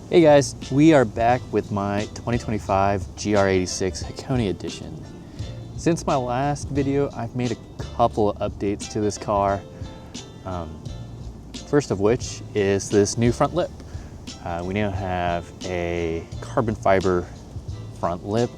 Hey guys, we are back with my 2025 GR86 Hakone edition. Since my last video, I've made a couple of updates to this car. First of which is this new front lip. We now have a carbon fiber front lip.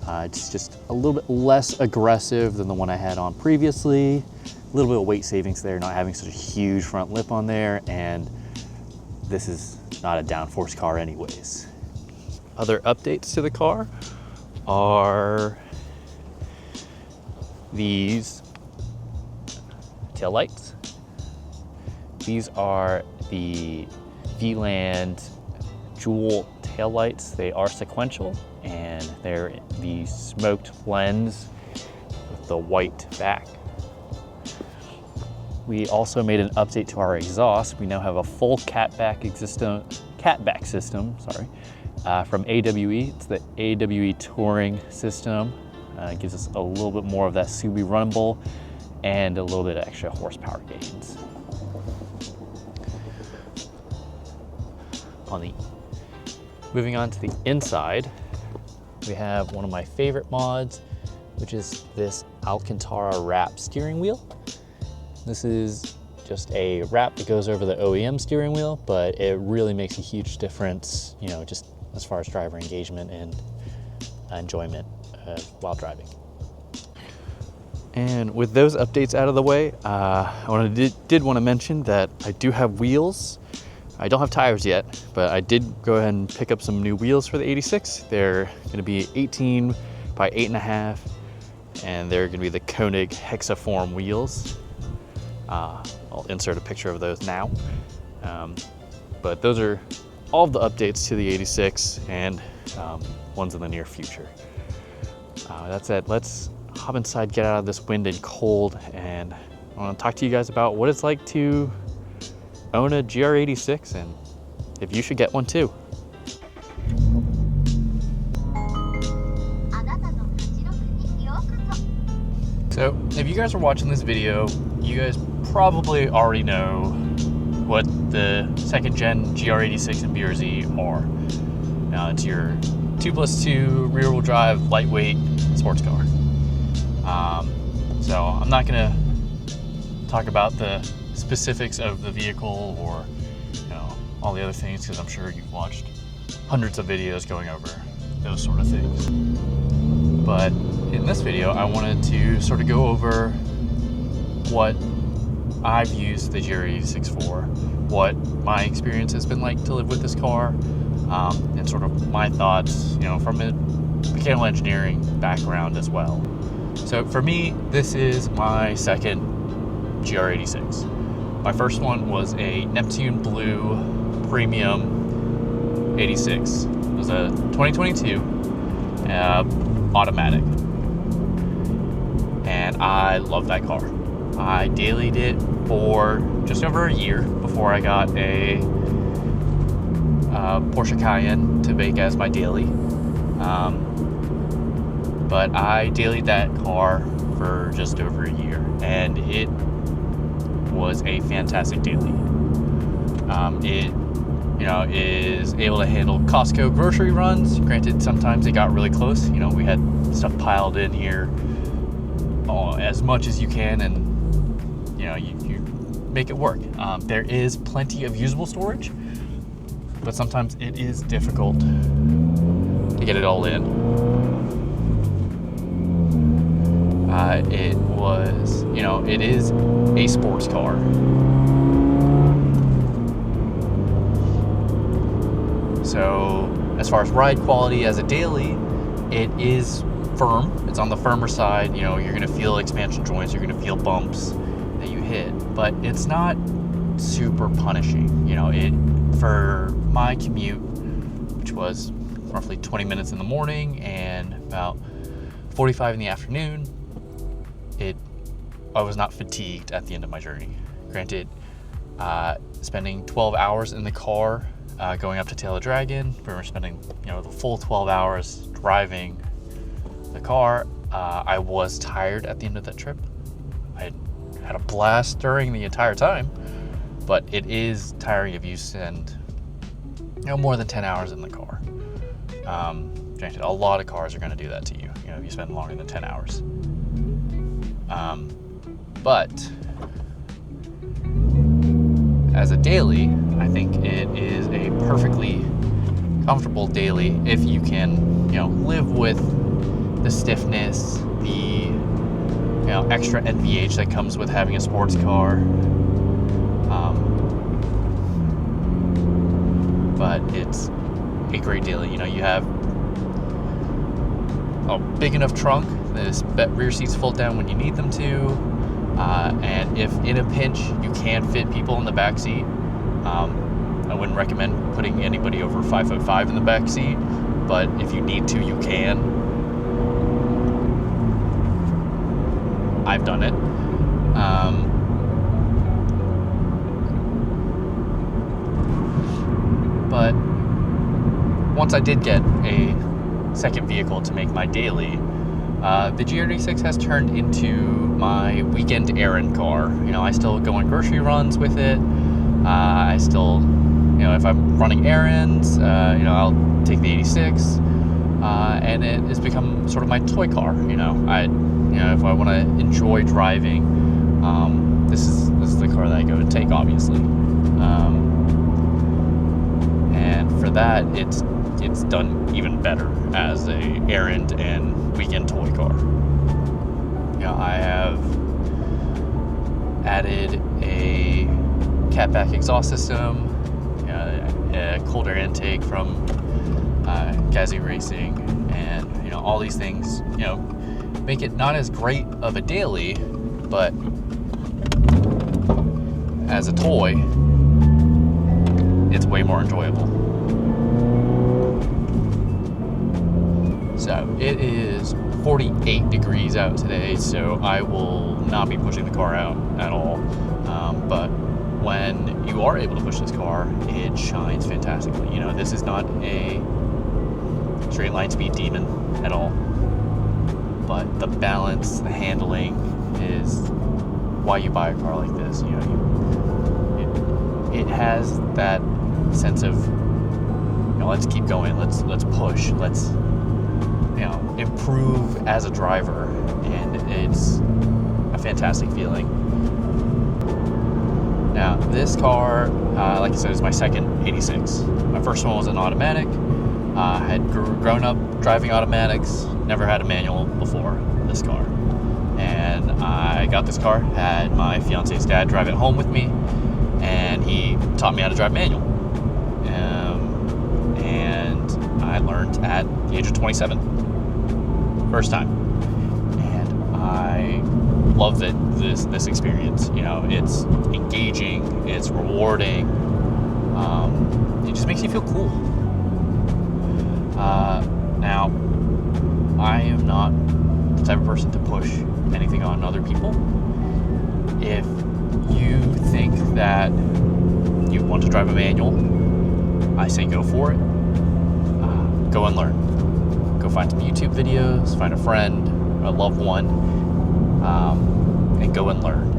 It's just a little bit less aggressive than the one I had on previously. A little bit of weight savings there, not having such a huge front lip on there, and this is not a downforce car anyways. Other updates to the car are these tail lights. These are the V-Land Jewel tail lights. They are sequential and they're the smoked lens with the white back. We also made an update to our exhaust. We now have a full catback system, from AWE. It's the AWE Touring system. It gives us a little bit more of that Subi runnable and a little bit of extra horsepower gains. Moving on to the inside, we have one of my favorite mods, which is this Alcantara wrap steering wheel. This is just a wrap that goes over the OEM steering wheel, but it really makes a huge difference, just as far as driver engagement and enjoyment while driving. And with those updates out of the way, I did want to mention that I do have wheels. I don't have tires yet, but I did go ahead and pick up some new wheels for the 86. They're going to be 18 by 8.5, and they're going to be the Koenig Hexaform wheels. I'll insert a picture of those now. But those are all of the updates to the 86 and ones in the near future. That said, let's hop inside, get out of this wind and cold, and I want to talk to you guys about what it's like to own a GR86 and if you should get one too. So if you guys are watching this video, you guys probably already know what the second gen GR86 and BRZ are. Now it's your 2+2 rear wheel drive lightweight sports car. So I'm not gonna talk about the specifics of the vehicle or all the other things, because I'm sure you've watched hundreds of videos going over those sort of things. But in this video, I wanted to sort of go over what I've used the GR86 for, what my experience has been like to live with this car, and sort of my thoughts, from a mechanical engineering background as well. So for me, this is my second GR86. My first one was a Neptune Blue Premium 86. It was a 2022 automatic. And I love that car. I dailied it for just over a year before I got a Porsche Cayenne to make as my daily. But I dailied that car for just over a year, and it was a fantastic daily. It is able to handle Costco grocery runs. Granted, sometimes it got really close. We had stuff piled in here as much as you can, and you make it work. There is plenty of usable storage, but sometimes it is difficult to get it all in. It is a sports car. So as far as ride quality as a daily, it is firm. It's on the firmer side. You're going to feel expansion joints, you're going to feel bumps that you hit, but it's not super punishing. For my commute, which was roughly 20 minutes in the morning and about 45 in the afternoon, I was not fatigued at the end of my journey. Granted, spending 12 hours in the car going up to Tail of Dragon, we were spending the full 12 hours driving the car. I was tired at the end of that trip. I had a blast during the entire time, but it is tiring of use, and more than 10 hours in the car. Granted, a lot of cars are going to do that to you, if you spend longer than 10 hours. But as a daily, I think it is a perfectly comfortable daily if you can, live with the stiffness, the extra NVH that comes with having a sports car. But it's a great daily. You have a big enough trunk. The rear seats fold down when you need them to. And if in a pinch you can fit people in the back seat, I wouldn't recommend putting anybody over 5'5" in the back seat. But if you need to, you can. I've done it. But once I did get a second vehicle to make my daily, the GR86 has turned into my weekend errand car. I still go on grocery runs with it. I still, if I'm running errands, I'll take the 86, and it has become sort of my toy car. If I want to enjoy driving, this is the car that I go to take, obviously. And for that, it's done even better as a errand and weekend toy car. I have added a catback exhaust system, a cold air intake from GR86, and all these things, make it not as great of a daily, but as a toy, it's way more enjoyable. So it is 48 degrees out today, so I will not be pushing the car out at all. But when you are able to push this car, it shines fantastically. This is not a straight line speed demon at all. But the balance, the handling is why you buy a car like this. It has that sense of, let's keep going, let's push, let's improve as a driver, and it's a fantastic feeling. Now, this car, like I said, is my second 86. My first one was an automatic. I had grown up driving automatics, never had a manual before this car. And I got this car, had my fiance's dad drive it home with me, and he taught me how to drive manual. And I learned at the age of 27, first time. And I love this experience. It's engaging, it's rewarding, it just makes you feel cool. Now, I am not the type of person to push anything on other people. If you think that you want to drive a manual, I say go for it. Go and learn. Go find some YouTube videos, find a friend, a loved one, and go and learn.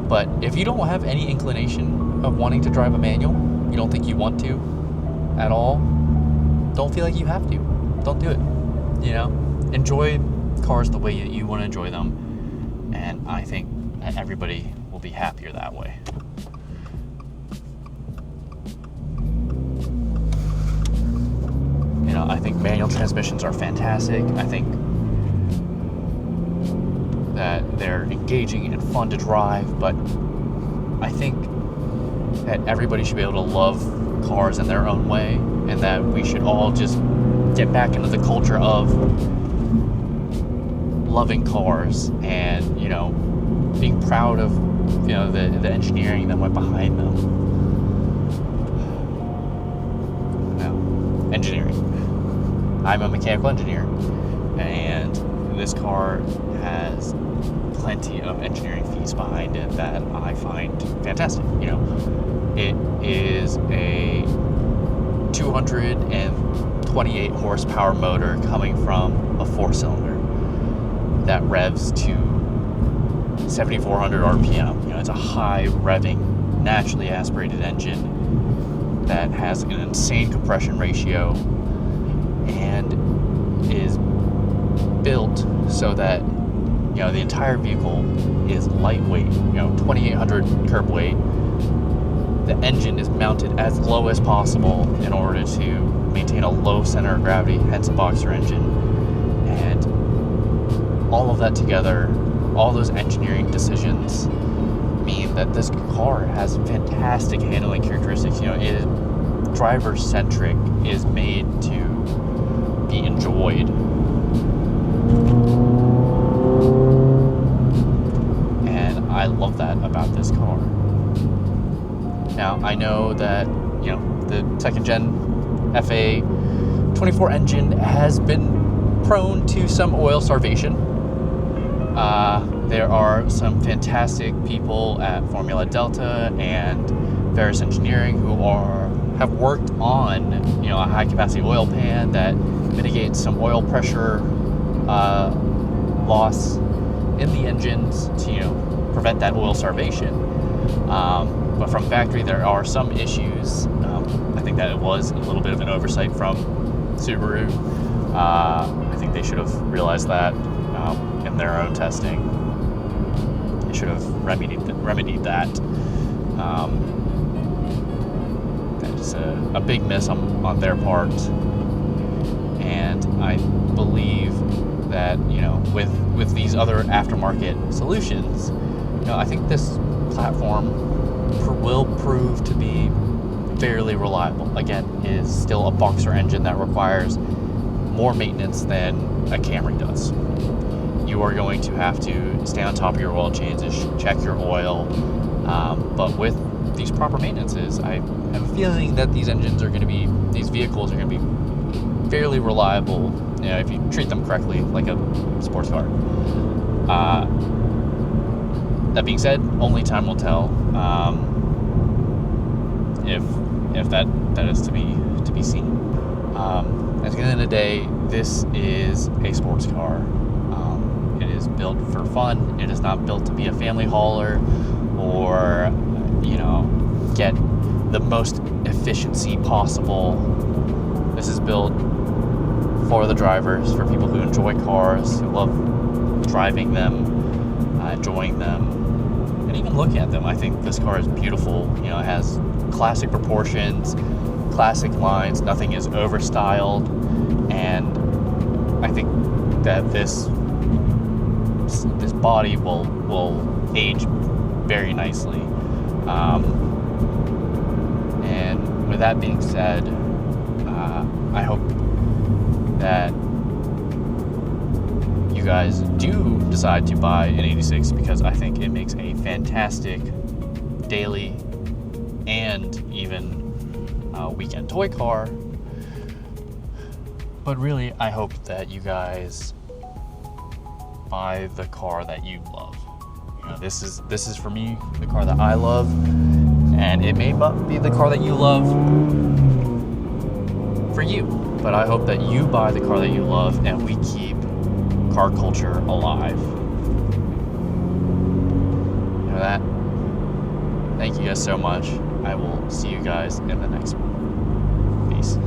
But if you don't have any inclination of wanting to drive a manual, you don't think you want to at all, don't feel like you have to. Don't do it. Enjoy cars the way you want to enjoy them, and I think everybody will be happier that way. I think manual transmissions are fantastic. I think that they're engaging and fun to drive, but I think that everybody should be able to love cars in their own way, and that we should all just get back into the culture of loving cars and, being proud of, the engineering that went behind them. Engineering. I'm a mechanical engineer, and this car has plenty of engineering feats behind it that I find fantastic. It is a 228 horsepower motor coming from a 4-cylinder that revs to 7,400 RPM. It's a high revving, naturally aspirated engine, that has an insane compression ratio and is built so that, you know, the entire vehicle is lightweight, you know, 2,800 curb weight. The engine is mounted as low as possible in order to maintain a low center of gravity, hence a boxer engine. And all of that together, all those engineering decisions mean that this car has fantastic handling characteristics. You know, it is driver-centric, is made to be enjoyed. And I love that about this car. Now, I know that, you know, the second gen FA24 engine has been prone to some oil starvation. There are some fantastic people at Formula Delta and various engineering who have worked on, you know, a high capacity oil pan that mitigates some oil pressure loss in the engines to, you know, prevent that oil starvation. But from factory, there are some issues. I think that it was a little bit of an oversight from Subaru. I think they should have realized that in their own testing. They should have remedied that. That's a big miss on their part. And I believe that, you know, with these other aftermarket solutions, you know, I think this platform will prove to be fairly reliable. Again, it is still a boxer engine that requires more maintenance than a Camry does. You are going to have to stay on top of your oil changes, check your oil, but with these proper maintenances, I have a feeling that these vehicles are going to be fairly reliable, you know, if you treat them correctly, like a sports car. That being said, only time will tell if that is to be seen. At the end of the day, this is a sports car. It is built for fun. It is not built to be a family hauler or, you know, get the most efficiency possible. This is built for the drivers, for people who enjoy cars, who love driving them, enjoying them, and even looking at them. I think this car is beautiful. You know, it has classic proportions, classic lines, nothing is overstyled, and I think that this body will age very nicely. And with that being said, I hope that you guys do decide to buy an 86, because I think it makes a fantastic daily and even weekend toy car. But really, I hope that you guys buy the car that you love. You know, this is for me the car that I love, and it may not be the car that you love for you, but I hope that you buy the car that you love and we keep car culture alive. You know that? Thank you guys so much. I will see you guys in the next one. Peace.